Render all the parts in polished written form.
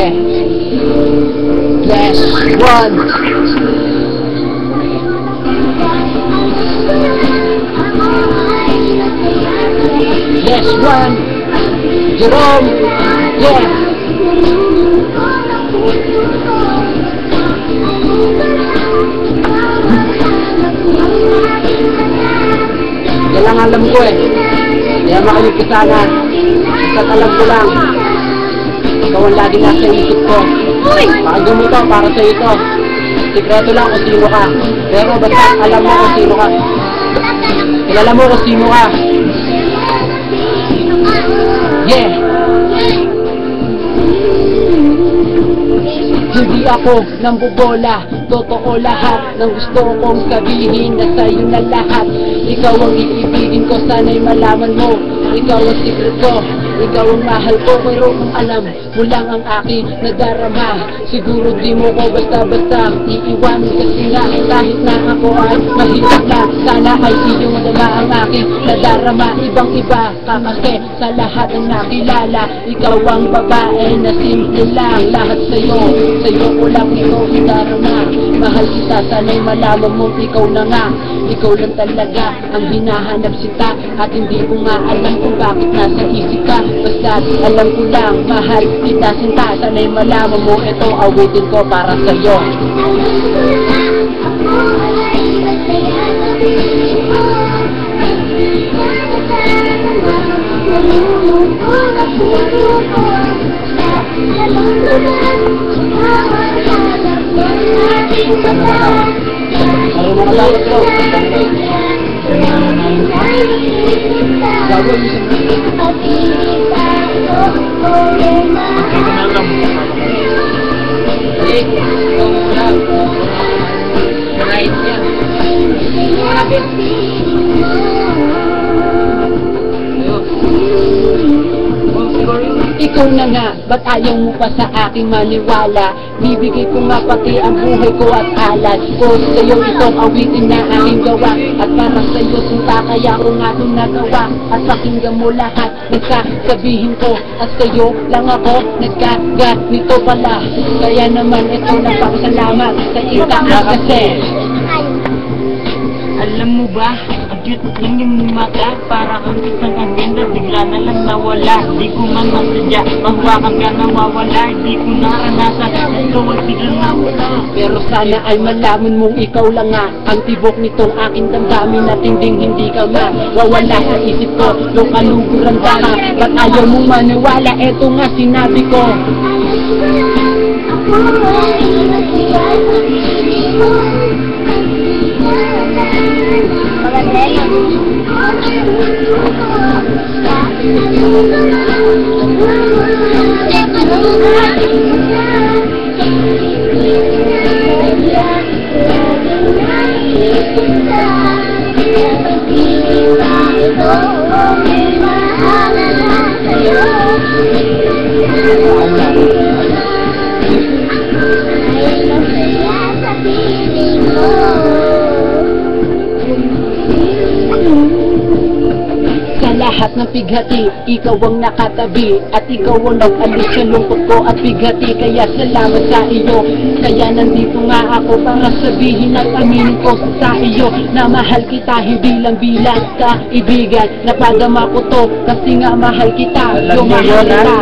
Yeah. Yes, one. Yes, one. Jerome. Yeah. Yan lang alam ko eh. Kaya makinig ka sana. At alam ko lang, ikaw ang lagi nasa isip ko. Pakinggan mo ito, para sa ito. Sikreto lang kung sino ka. Pero basta alam mo kung sino ka. Kilala mo kung sino ka. Yeah. Hindi ako nambobola. Totoo lahat ng gusto kong sabihin na sa'yo na lahat. Ikaw ang iibigin ko, sana'y malaman mo. Ikaw ang secret ko, ikaw ang mahal ko. Pero kung alam mo lang ang aking nadarama, siguro di mo ko basta-basta iiwan. Kasi nga kahit na ako ay mahirap na, sana ay iyong madama ang aking nadarama. Ibang iba ka kasi sa lahat ng nakilala. Ikaw ang babae na simple lang. Lahat sa'yo ko lang ito idarama. Mahal kita, sana'y malaman mo ikaw na nga. Ikaw lang talaga ang hinahanap sita. At hindi ko nga alam kung bakit nasa isip ka. Basta alam ko lang, mahal kita sinta. Sana'y malaman mo ito awitin ko para sa'yo. Ikaw na nga, ba't ayaw mo pa sa aking maniwala? Bibigay ko nga pati ang buhay ko at alat ko. Sa'yo itong awitin na aking gawa. At para sa'yo sinta, kaya ko nga itong nagawa. At pakinggan mo lahat ng sabihin ko. At sa'yo lang ako nagkaganito pala. Kaya naman ito nagpapasalamat sa itaas kasi. Alam mo ba, ang cute lang yung mata. Para kang isang ang ganda, bigla na lang nawala. Di ko man masadya, mahawakan ka nawawala. Di ko naranasan, ikaw ay biglang nawala. Pero sana ay malaman mong ikaw lang nga ang tibok nitong aking damdamin. At hindi ka mawawala sa isip ko. Nung kaluguran ka na, ba't ayaw mong maniwala? Eto nga sinabi ko. Lahat ng pighati, ikaw ang nakatabi. At ikaw ang nag-alis sa lungkot ko at pighati. Kaya salamat sa iyo. Kaya nandito nga ako para sabihin at aminin ko sa iyo na mahal kita, hindi lang bilang kaibigan. Napadama ko to kasi nga mahal kita. Yung mahal kita,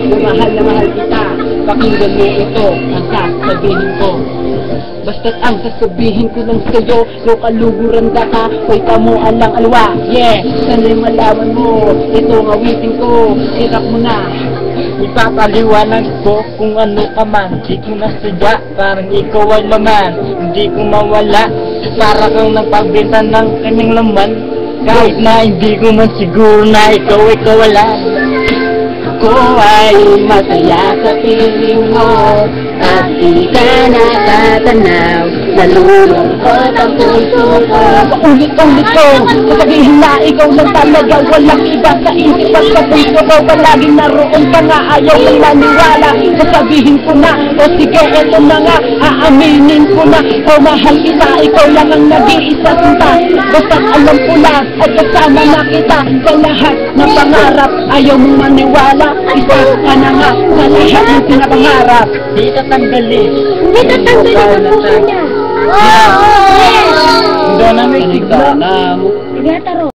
yung mahal na mahal kita. Pakinggan mo ito ang sasabihin ko. Basta't ang sasabihin ko lang sa'yo, no kaluguran ka, ko'y tamuan lang alwa. Yeah, sana'y malaman mo, ito ang awitin ko, hirap mo na. Ipapaliwanag ko kung ano ka man. Di ko nasadya, parang ikaw ay laman. Hindi ko mawala, para kang napagbenta ng kaming laman. Kahit na hindi ko man siguro na ikaw ay kawalan. Ako ay masaya sa piling mo at di ka nakatanaw. nalulungkot ang puso ko. Ulit-ulit ko, sasabihin na ikaw lang talaga, walang iba sa isip at sa puso ko. Palaging naroon ka nga, ayaw lang maniwala. Sasabihin ko na, o sige eto na nga, aaminin ko na. O mahal kita, ikaw lang ang nag-iisa sinta. Basta't alam ko lang, at kasama na kita sa lahat ng pangarap. Ayaw mong maniwala, isa ka na nga sa lahat ng pinapangarap. Di tatanggalin. Hindi tatanggalin ang puso niya. Hindi na may sigla. Sige, taro.